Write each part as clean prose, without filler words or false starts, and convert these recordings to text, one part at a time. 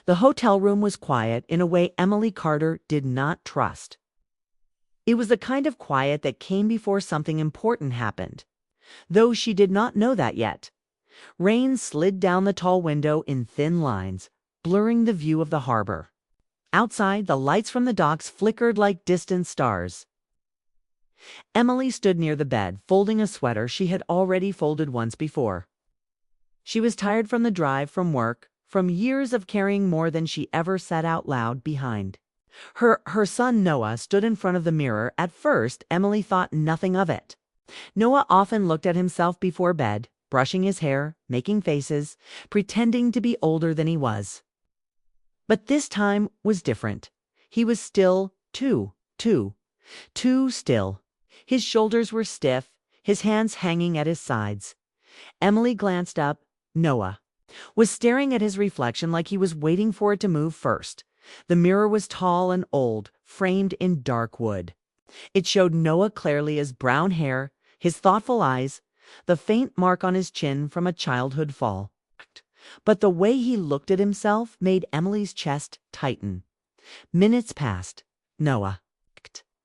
The hotel room was quiet in a way Emily Carter did not trust. It was the kind of quiet that came before something important happened, though she did not know that yet. Rain slid down the tall window in thin lines, blurring the view of the harbor. Outside, the lights from the docks flickered like distant stars. Emily stood near the bed, folding a sweater she had already folded once before. She was tired from the drive from work, from years of carrying more than she ever said out loud behind. Her son Noah stood in front of the mirror. At first, Emily thought nothing of it. Noah often looked at himself before bed, brushing his hair, making faces, pretending to be older than he was. But this time was different. He was still too still. His shoulders were stiff, his hands hanging at his sides. Emily glanced up. Noah was staring at his reflection like he was waiting for it to move first. The mirror was tall and old, framed in dark wood. It showed Noah clearly as brown hair, his thoughtful eyes, the faint mark on his chin from a childhood fall. But the way he looked at himself made Emily's chest tighten. Minutes passed. Noah,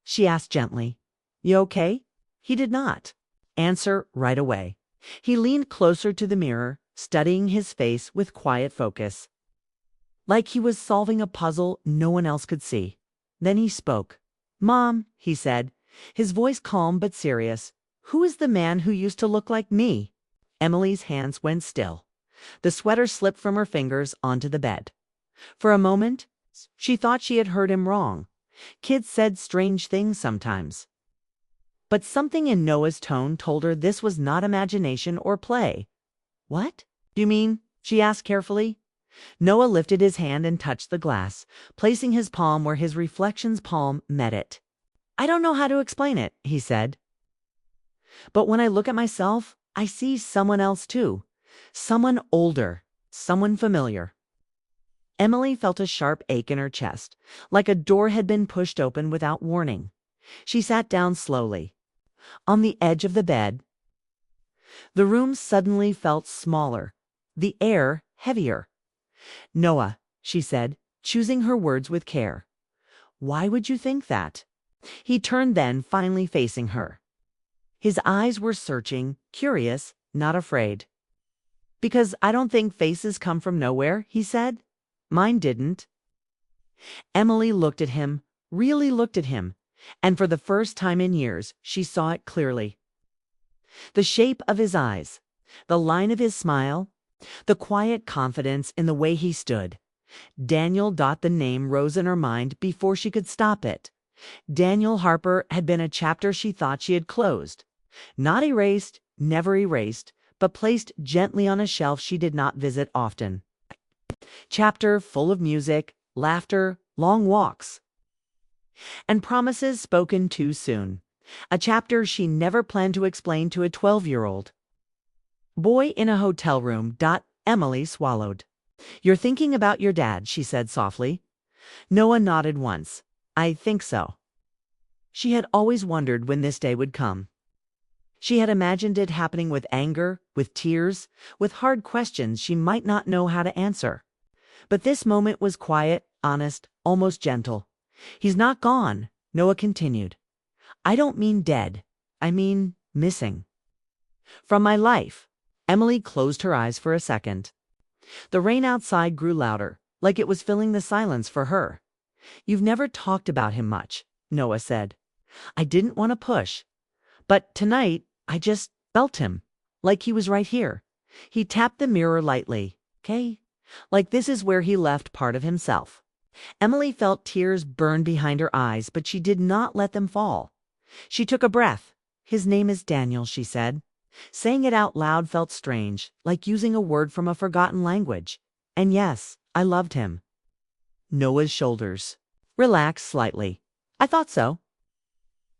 she asked gently, "You okay?" He did not answer right away. He leaned closer to the mirror, studying his face with quiet focus, like he was solving a puzzle no one else could see. Then he spoke. "Mom," he said, his voice calm but serious, "who is the man who used to look like me?" Emily's hands went still. The sweater slipped from her fingers onto the bed. For a moment, she thought she had heard him wrong. Kids said strange things sometimes. But something in Noah's tone told her this was not imagination or play. "What do you mean?" she asked carefully. Noah lifted his hand and touched the glass, placing his palm where his reflection's palm met it. "I don't know how to explain it," he said. "But when I look at myself, I see someone else too. Someone older, someone familiar." Emily felt a sharp ache in her chest, like a door had been pushed open without warning. She sat down slowly. On the edge of the bed, the room suddenly felt smaller, the air heavier. "Noah," she said, choosing her words with care, "why would you think that?" He turned then, finally facing her. His eyes were searching, curious, not afraid. "Because I don't think faces come from nowhere," he said. "Mine didn't." Emily looked at him, really looked at him, and for the first time in years, she saw it clearly. The shape of his eyes, the line of his smile, the quiet confidence in the way he stood. Daniel. The name rose in her mind before she could stop it. Daniel Harper had been a chapter she thought she had closed. Not erased, never erased, but placed gently on a shelf she did not visit often. Chapter full of music, laughter, long walks, and promises spoken too soon. A chapter she never planned to explain to a 12-year-old boy in a hotel room. Emily swallowed. "You're thinking about your dad," she said softly. Noah nodded once. "I think so." She had always wondered when this day would come. She had imagined it happening with anger, with tears, with hard questions she might not know how to answer. But this moment was quiet, honest, almost gentle. "He's not gone," Noah continued. "I don't mean dead. I mean missing. From my life." Emily closed her eyes for a second. The rain outside grew louder, like it was filling the silence for her. "You've never talked about him much," Noah said. "I didn't want to push. But tonight, I just felt him, like he was right here." He tapped the mirror lightly. "Okay? Like this is where he left part of himself." Emily felt tears burn behind her eyes, but she did not let them fall. She took a breath. "His name is Daniel," she said. Saying it out loud felt strange, like using a word from a forgotten language. "And yes, I loved him." Noah's shoulders relaxed slightly. "I thought so."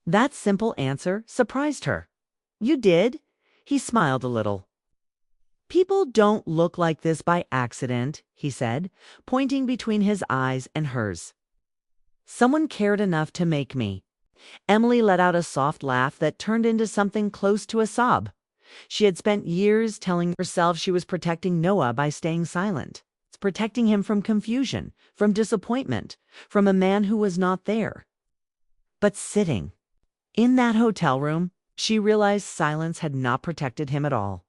That simple answer surprised her. "You did?" He smiled a little. "People don't look like this by accident," he said, pointing between his eyes and hers. "Someone cared enough to make me." Emily let out a soft laugh that turned into something close to a sob. She had spent years telling herself she was protecting Noah by staying silent. protecting him from confusion, from disappointment, from a man who was not there. But sitting in that hotel room, she realized silence had not protected him at all.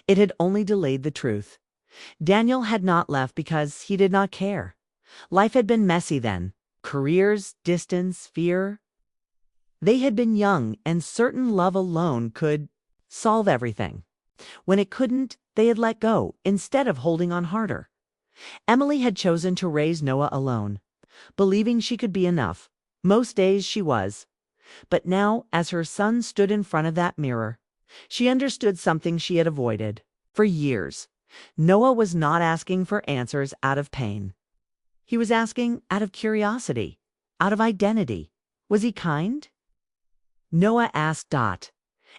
It had only delayed the truth. Daniel had not left because he did not care. Life had been messy then. Careers, distance, fear. They had been young, and certain love alone could solve everything. When it couldn't, they had let go, instead of holding on harder. Emily had chosen to raise Noah alone, believing she could be enough. Most days she was. But now, as her son stood in front of that mirror, she understood something she had avoided for years. Noah was not asking for answers out of pain. He was asking out of curiosity, out of identity. Was he kind? Noah asked.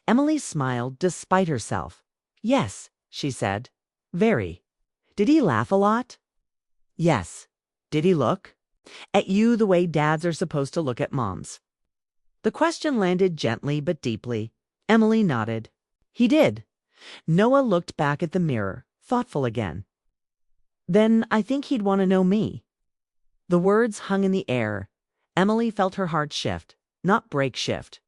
Emily smiled despite herself. Yes, she said. Very. Did he laugh a lot? Yes. Did he look at you the way dads are supposed to look at moms? The question landed gently but deeply. Emily nodded. He did. Noah looked back at the mirror, thoughtful again. Then I think he'd want to know me. The words hung in the air. Emily felt her heart shift, not break shift.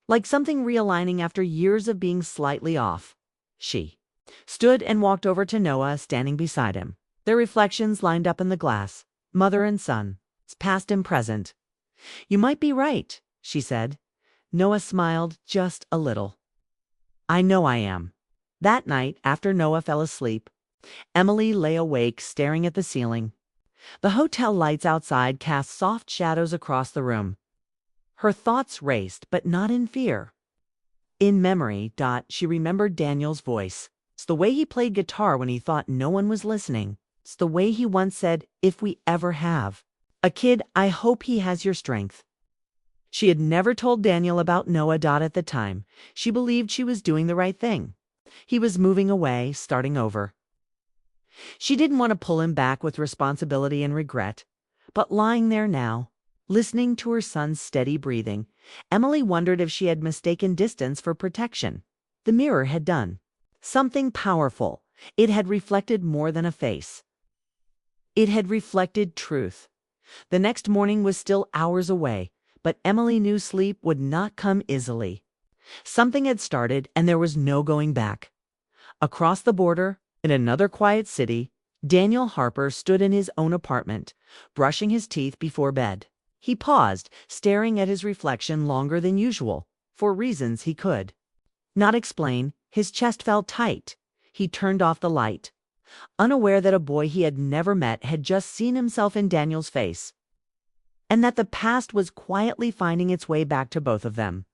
Like something realigning after years of being slightly off. She stood and walked over to Noah, standing beside him. Their reflections lined up in the glass, mother and son, past and present. You might be right, she said. Noah smiled just a little. I know I am. That night, after Noah fell asleep, Emily lay awake, staring at the ceiling. The hotel lights outside cast soft shadows across the room. Her thoughts raced, but not in fear. In memory, she remembered Daniel's voice. It's the way he played guitar when he thought no one was listening. It's the way he once said, if we ever have a kid, I hope he has your strength. She had never told Daniel about Noah. At the time, she believed she was doing the right thing. He was moving away, starting over. She didn't want to pull him back with responsibility and regret. But lying there now, listening to her son's steady breathing, Emily wondered if she had mistaken distance for protection. The mirror had done something powerful. It had reflected more than a face. It had reflected truth. The next morning was still hours away, but Emily knew sleep would not come easily. Something had started, and there was no going back. Across the border, in another quiet city, Daniel Harper stood in his own apartment, brushing his teeth before bed. He paused, staring at his reflection longer than usual, for reasons he could not explain. His chest felt tight. He turned off the light, unaware that a boy he had never met had just seen himself in Daniel's face, and that the past was quietly finding its way back to both of them.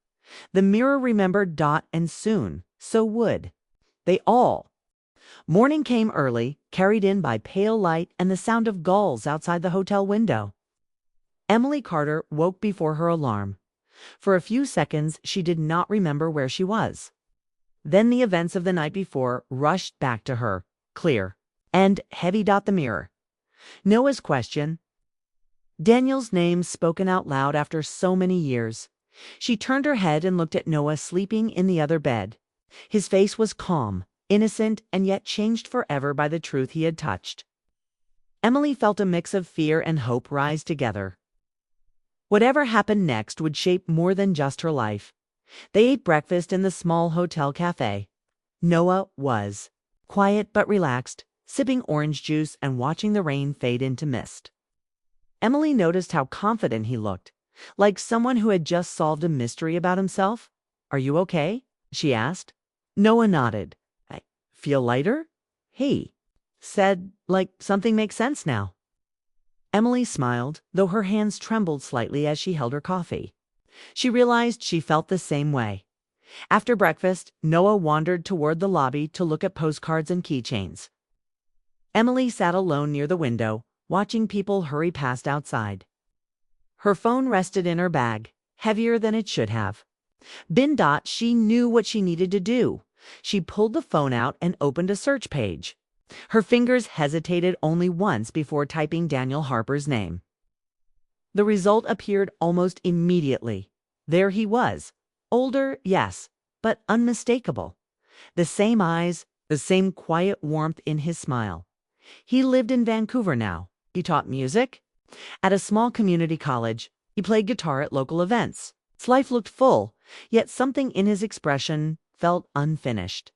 The mirror remembered. And soon, so would they all. Morning came early, carried in by pale light and the sound of gulls outside the hotel window. Emily Carter woke before her alarm. For a few seconds, she did not remember where she was. Then the events of the night before rushed back to her, clear and heavy. The mirror. Noah's question. Daniel's name spoken out loud after so many years. She turned her head and looked at Noah sleeping in the other bed. His face was calm, innocent, and yet changed forever by the truth he had touched. Emily felt a mix of fear and hope rise together. Whatever happened next would shape more than just her life. They ate breakfast in the small hotel cafe. Noah was quiet but relaxed, sipping orange juice and watching the rain fade into mist. Emily noticed how confident he looked, like someone who had just solved a mystery about himself. Are you okay? She asked. Noah nodded. I feel lighter? He said, like something makes sense now. Emily smiled, though her hands trembled slightly as she held her coffee. She realized she felt the same way. After breakfast, Noah wandered toward the lobby to look at postcards and keychains. Emily sat alone near the window, watching people hurry past outside. Her phone rested in her bag, heavier than it should have. She knew what she needed to do. She pulled the phone out and opened a search page. Her fingers hesitated only once before typing Daniel Harper's name. The result appeared almost immediately. There he was. Older, yes, but unmistakable. The same eyes, the same quiet warmth in his smile. He lived in Vancouver now. He taught music at a small community college. He played guitar at local events. His life looked full, yet something in his expression felt unfinished.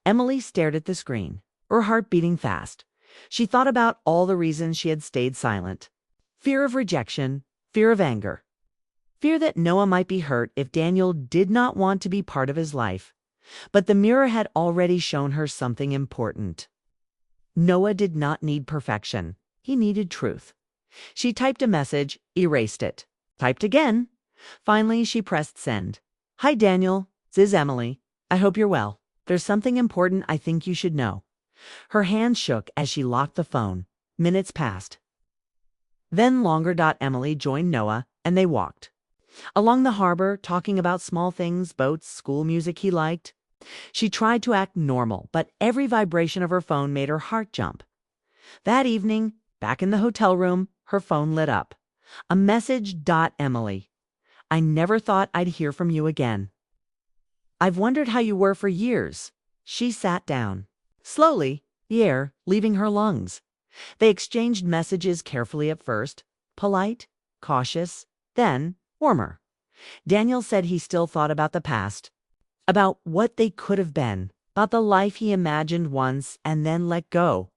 Emily stared at the screen, her heart beating fast. She thought about all the reasons she had stayed silent. Fear of rejection, fear of anger, fear that Noah might be hurt if Daniel did not want to be part of his life. But the mirror had already shown her something important. Noah did not need perfection. He needed truth. She typed a message, erased it. Typed again. Finally, she pressed send. Hi, Daniel. This is Emily. I hope you're well. There's something important I think you should know. Her hand shook as she locked the phone. Minutes passed. Then longer. Emily joined Noah, and they walked along the harbor, talking about small things, boats, school music he liked. She tried to act normal, but every vibration of her phone made her heart jump. That evening, back in the hotel room, her phone lit up. A message. Emily, I never thought I'd hear from you again. I've wondered how you were for years. She sat down. Slowly, the air leaving her lungs. They exchanged messages carefully at first, polite, cautious, then warmer. Daniel said he still thought about the past, about what they could have been, about the life he imagined once and then let go.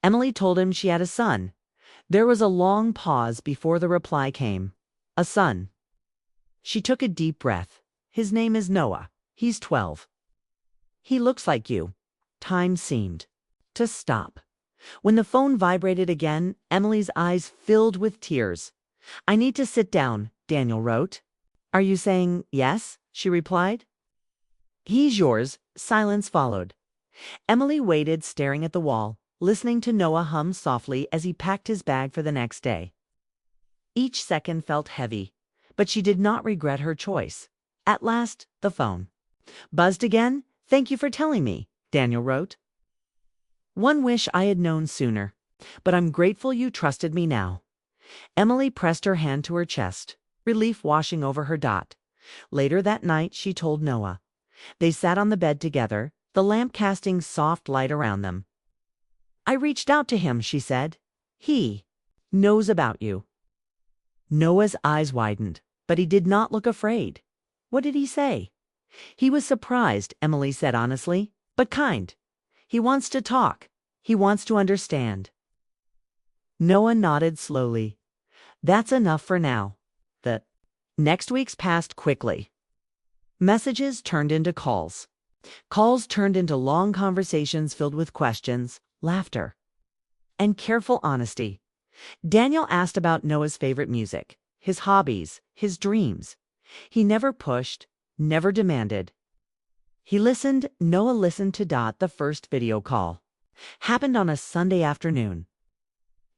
Emily told him she had a son. There was a long pause before the reply came. A son. She took a deep breath. His name is Noah. He's 12. He looks like you. Time seemed to stop. When the phone vibrated again, Emily's eyes filled with tears. I need to sit down, Daniel wrote. Are you saying yes? She replied. He's yours. Silence followed. Emily waited, staring at the wall, listening to Noah hum softly as he packed his bag for the next day. Each second felt heavy, but she did not regret her choice. At last, the phone buzzed again. Thank you for telling me, Daniel wrote. One wish I had known sooner, but I'm grateful you trusted me now. Emily pressed her hand to her chest, relief washing over her. Later that night, she told Noah. They sat on the bed together, the lamp casting soft light around them. I reached out to him, she said. He knows about you. Noah's eyes widened, but he did not look afraid. What did he say? He was surprised, Emily said honestly, but kind. He wants to talk. He wants to understand. Noah nodded slowly. That's enough for now. The next weeks passed quickly. Messages turned into calls. Calls turned into long conversations filled with questions, laughter, and careful honesty. Daniel asked about Noah's favorite music, his hobbies, his dreams. He never pushed, never demanded. He listened. Noah listened to the first video call. Happened on a Sunday afternoon.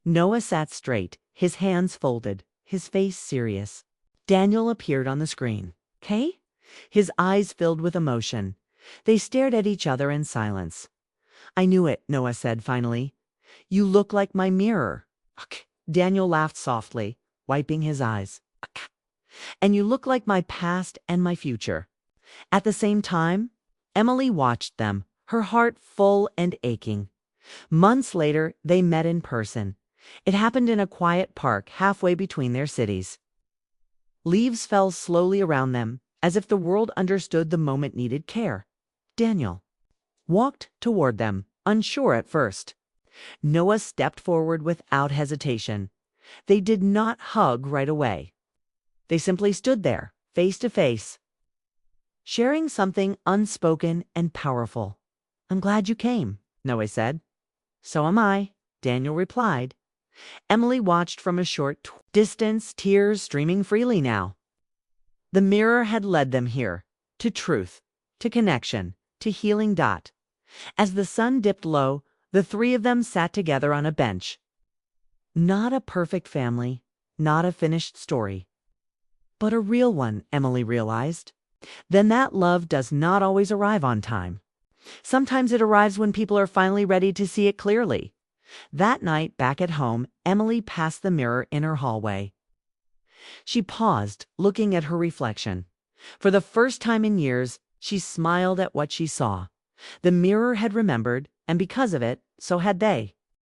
Noah sat straight, his hands folded, his face serious. Daniel appeared on the screen. "Kay?" His eyes filled with emotion. They stared at each other in silence. I knew it, Noah said finally. You look like my mirror. Daniel laughed softly, wiping his eyes. And you look like my past and my future. At the same time, Emily watched them, her heart full and aching. Months later, they met in person. It happened in a quiet park halfway between their cities. Leaves fell slowly around them, as if the world understood the moment needed care. Daniel walked toward them, unsure at first. Noah stepped forward without hesitation. They did not hug right away. They simply stood there, face to face, sharing something unspoken and powerful. I'm glad you came, Noah said. So am I, Daniel replied. Emily watched from a short distance, tears streaming freely now. The mirror had led them here, to truth, to connection, to healing. As the sun dipped low, the three of them sat together on a bench. Not a perfect family, not a finished story, but a real one, Emily realized. Then that love does not always arrive on time. Sometimes it arrives when people are finally ready to see it clearly. That night, back at home, Emily passed the mirror in her hallway. She paused, looking at her reflection. For the first time in years, she smiled at what she saw. The mirror had remembered, and because of it, so had they.